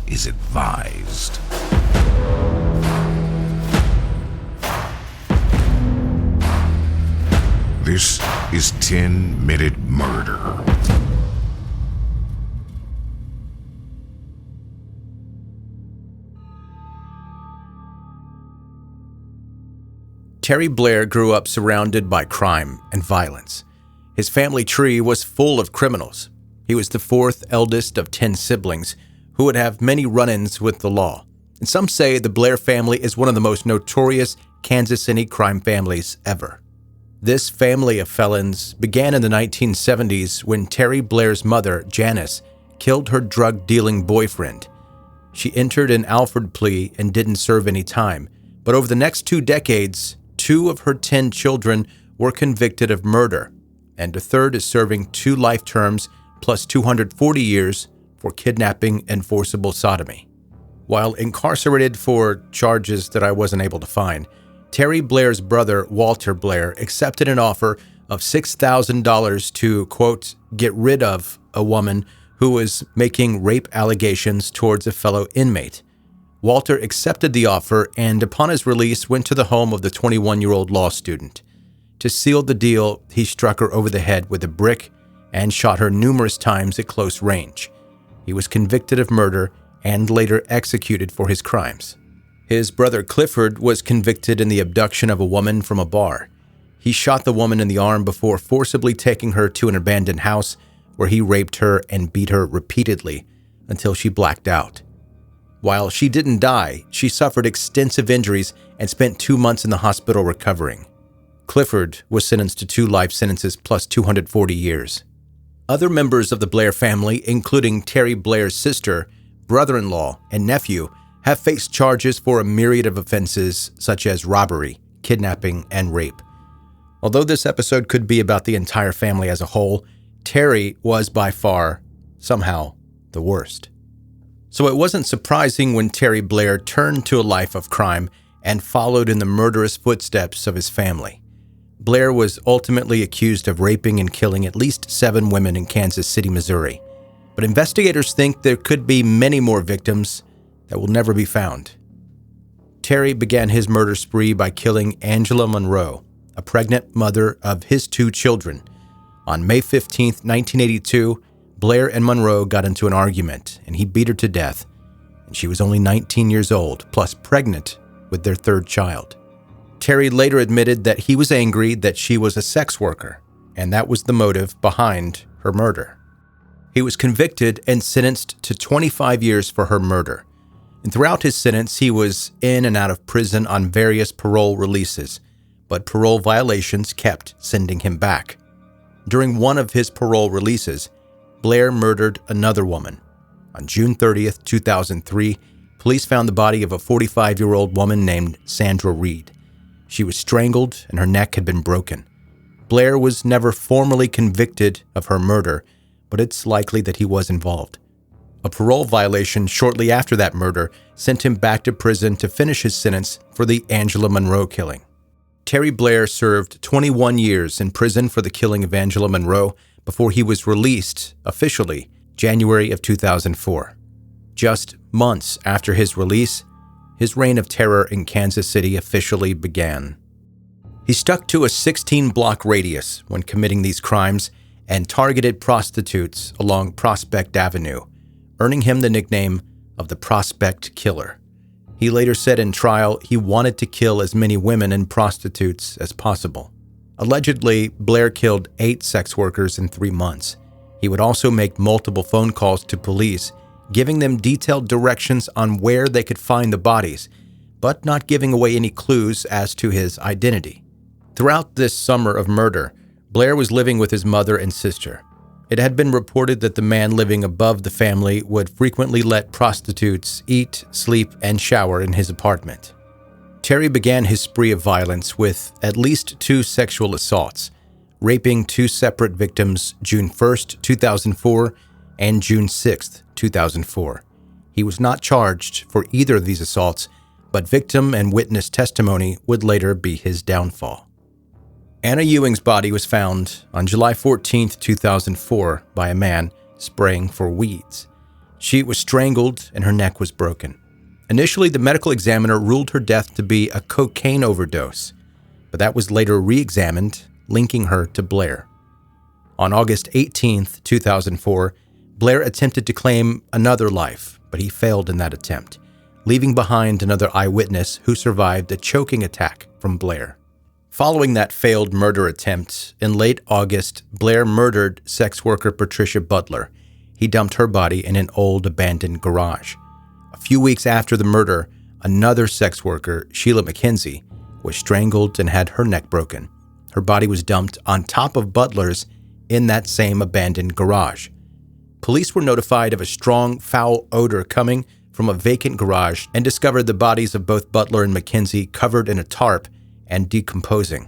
is advised. This is 10-Minute Murder. Terry Blair grew up surrounded by crime and violence. His family tree was full of criminals. He was the fourth eldest of 10 siblings who would have many run-ins with the law. And some say the Blair family is one of the most notorious Kansas City crime families ever. This family of felons began in the 1970s when Terry Blair's mother, Janice, killed her drug-dealing boyfriend. She entered an Alford plea and didn't serve any time, but over the next 2 decades, 2 of her 10 children were convicted of murder, and a third is serving 2 life terms plus 240 years for kidnapping and forcible sodomy. While incarcerated for charges that I wasn't able to find, Terry Blair's brother, Walter Blair, accepted an offer of $6,000 to, quote, get rid of a woman who was making rape allegations towards a fellow inmate. Walter accepted the offer and, upon his release, went to the home of the 21-year-old law student. To seal the deal, he struck her over the head with a brick and shot her numerous times at close range. He was convicted of murder and later executed for his crimes. His brother Clifford was convicted in the abduction of a woman from a bar. He shot the woman in the arm before forcibly taking her to an abandoned house where he raped her and beat her repeatedly until she blacked out. While she didn't die, she suffered extensive injuries and spent 2 months in the hospital recovering. Clifford was sentenced to 2 life sentences plus 240 years. Other members of the Blair family, including Terry Blair's sister, brother-in-law, and nephew, have faced charges for a myriad of offenses such as robbery, kidnapping, and rape. Although this episode could be about the entire family as a whole, Terry was by far, somehow, the worst. So it wasn't surprising when Terry Blair turned to a life of crime and followed in the murderous footsteps of his family. Blair was ultimately accused of raping and killing at least 7 women in Kansas City, Missouri. But investigators think there could be many more victims that will never be found. Terry began his murder spree by killing Angela Monroe, a pregnant mother of his 2 children. On May 15, 1982, Blair and Monroe got into an argument, and he beat her to death, and she was only 19 years old, plus pregnant with their 3rd child. Terry later admitted that he was angry that she was a sex worker, and that was the motive behind her murder. He was convicted and sentenced to 25 years for her murder. And throughout his sentence, he was in and out of prison on various parole releases, but parole violations kept sending him back. During one of his parole releases, Blair murdered another woman. On June 30th, 2003, police found the body of a 45-year-old woman named Sandra Reed. She was strangled and her neck had been broken. Blair was never formally convicted of her murder, but it's likely that he was involved. A parole violation shortly after that murder sent him back to prison to finish his sentence for the Angela Monroe killing. Terry Blair served 21 years in prison for the killing of Angela Monroe before he was released officially January of 2004. Just months after his release, his reign of terror in Kansas City officially began. He stuck to a 16-block radius when committing these crimes and targeted prostitutes along Prospect Avenue, earning him the nickname of the Prospect Killer. He later said in trial he wanted to kill as many women and prostitutes as possible. Allegedly, Blair killed 8 sex workers in 3 months. He would also make multiple phone calls to police, giving them detailed directions on where they could find the bodies, but not giving away any clues as to his identity. Throughout this summer of murder, Blair was living with his mother and sister. It had been reported that the man living above the family would frequently let prostitutes eat, sleep, and shower in his apartment. Terry began his spree of violence with at least 2 sexual assaults, raping 2 separate victims June 1st, 2004 and June 6th, 2004. He was not charged for either of these assaults, but victim and witness testimony would later be his downfall. Anna Ewing's body was found on July 14, 2004 by a man spraying for weeds. She was strangled and her neck was broken. Initially, the medical examiner ruled her death to be a cocaine overdose, but that was later re-examined, linking her to Blair. On August 18, 2004, Blair attempted to claim another life, but he failed in that attempt, leaving behind another eyewitness who survived a choking attack from Blair. Following that failed murder attempt, in late August, Blair murdered sex worker Patricia Butler. He dumped her body in an old abandoned garage. A few weeks after the murder, another sex worker, Sheila McKenzie, was strangled and had her neck broken. Her body was dumped on top of Butler's in that same abandoned garage. Police were notified of a strong, foul odor coming from a vacant garage and discovered the bodies of both Butler and McKenzie covered in a tarp and decomposing.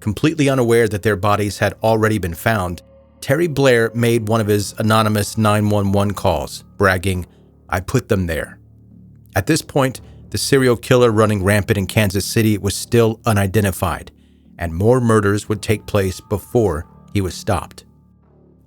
Completely unaware that their bodies had already been found, Terry Blair made one of his anonymous 911 calls, bragging, "I put them there." At this point, the serial killer running rampant in Kansas City was still unidentified, and more murders would take place before he was stopped.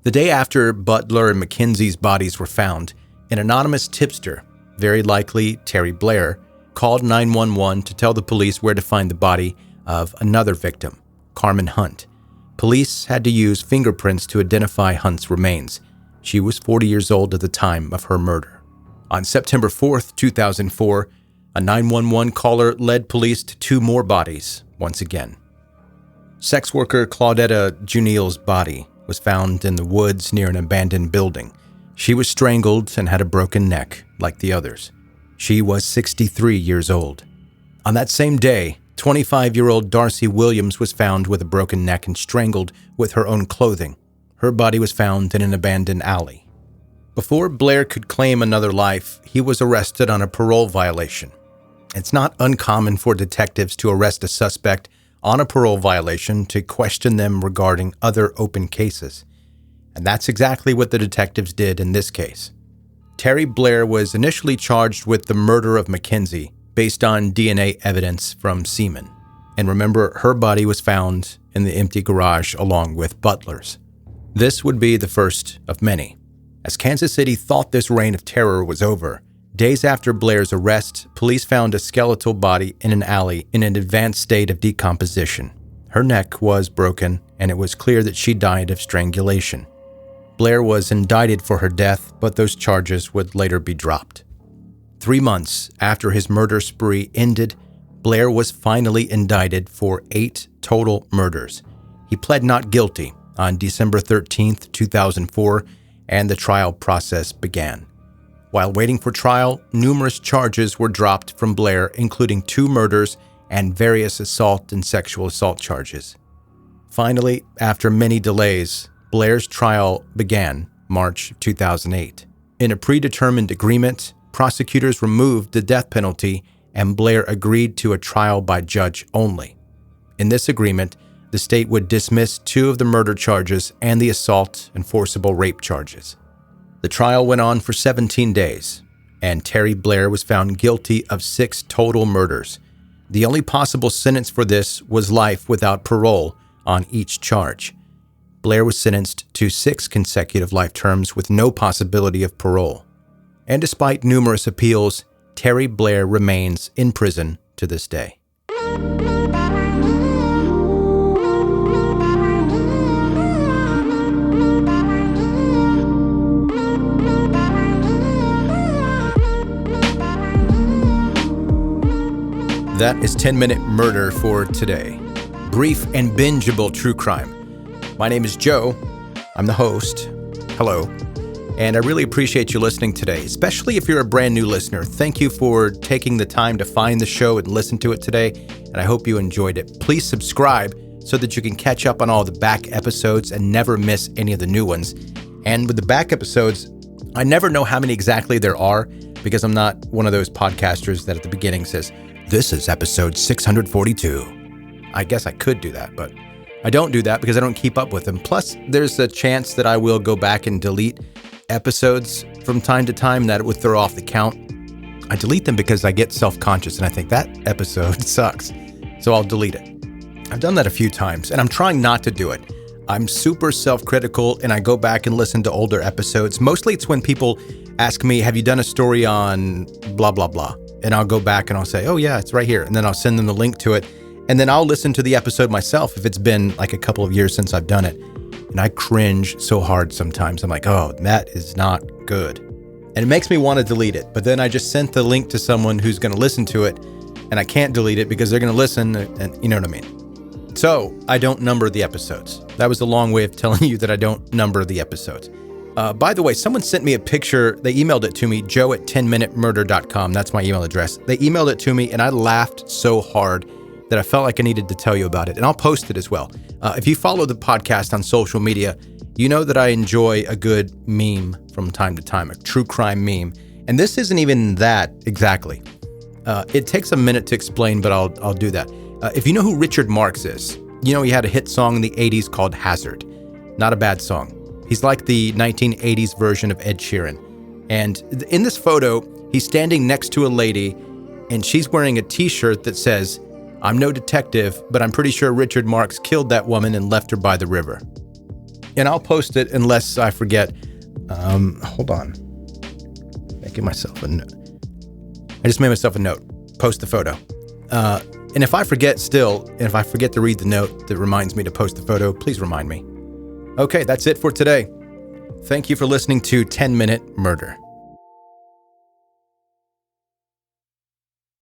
The day after Butler and McKenzie's bodies were found, an anonymous tipster, very likely Terry Blair, called 911 to tell the police where to find the body of another victim, Carmen Hunt. Police had to use fingerprints to identify Hunt's remains. She was 40 years old at the time of her murder. On September 4th, 2004, a 911 caller led police to two more bodies once again. Sex worker Claudetta Juniel's body was found in the woods near an abandoned building. She was strangled and had a broken neck like the others. She was 63 years old. On that same day, 25-year-old Darcy Williams was found with a broken neck and strangled with her own clothing. Her body was found in an abandoned alley. Before Blair could claim another life, he was arrested on a parole violation. It's not uncommon for detectives to arrest a suspect on a parole violation to question them regarding other open cases. And that's exactly what the detectives did in this case. Terry Blair was initially charged with the murder of McKenzie based on DNA evidence from semen. And remember, her body was found in the empty garage along with Butler's. This would be the first of many. As Kansas City thought this reign of terror was over, days after Blair's arrest, police found a skeletal body in an alley in an advanced state of decomposition. Her neck was broken, and it was clear that she died of strangulation. Blair was indicted for her death, but those charges would later be dropped. 3 months after his murder spree ended, Blair was finally indicted for 8 total murders. He pled not guilty on December 13th, 2004, and the trial process began. While waiting for trial, numerous charges were dropped from Blair, including 2 murders and various assault and sexual assault charges. Finally, after many delays, Blair's trial began March 2008. In a predetermined agreement, prosecutors removed the death penalty and Blair agreed to a trial by judge only. In this agreement, the state would dismiss 2 of the murder charges and the assault and forcible rape charges. The trial went on for 17 days, and Terry Blair was found guilty of 6 total murders. The only possible sentence for this was life without parole on each charge. Blair was sentenced to 6 consecutive life terms with no possibility of parole. And despite numerous appeals, Terry Blair remains in prison to this day. That is 10-Minute Murder for today. Brief and bingeable true crime. My name is Joe. I'm the host. Hello. And I really appreciate you listening today, especially if you're a brand new listener. Thank you for taking the time to find the show and listen to it today, and I hope you enjoyed it. Please subscribe so that you can catch up on all the back episodes and never miss any of the new ones. And with the back episodes, I never know how many exactly there are because I'm not one of those podcasters that at the beginning says, "This is episode 642. I guess I could do that, but I don't do that because I don't keep up with them. Plus, there's a chance that I will go back and delete episodes from time to time that would throw off the count. I delete them because I get self-conscious and I think that episode sucks, so I'll delete it. I've done that a few times and I'm trying not to do it. I'm super self-critical and I go back and listen to older episodes. Mostly it's when people ask me, have you done a story on blah, blah, blah? And I'll go back and I'll say, oh yeah, it's right here. And then I'll send them the link to it. And then I'll listen to the episode myself if it's been like a couple of years since I've done it. And I cringe so hard sometimes. I'm like, oh, that is not good. And it makes me want to delete it. But then I just sent the link to someone who's going to listen to it. And I can't delete it because they're going to listen. And you know what I mean? So I don't number the episodes. That was a long way of telling you that I don't number the episodes. By the way, someone sent me a picture. They emailed it to me, joe@10minutemurder.com. That's my email address. They emailed it to me and I laughed so hard that I felt like I needed to tell you about it. And I'll post it as well. If you follow the podcast on social media, you know that I enjoy a good meme from time to time, a true crime meme. And this isn't even that exactly. It takes a minute to explain, but I'll do that. If you know who Richard Marx is, you know he had a hit song in the 80s called Hazard. Not a bad song. He's like the 1980s version of Ed Sheeran. And in this photo, he's standing next to a lady, and she's wearing a t-shirt that says, "I'm no detective, but I'm pretty sure Richard Marx killed that woman and left her by the river." And I'll post it unless I forget. Hold on. Making myself a note. I just made myself a note. Post the photo. And if I forget if I forget to read the note that reminds me to post the photo, please remind me. Okay, that's it for today. Thank you for listening to 10 Minute Murder.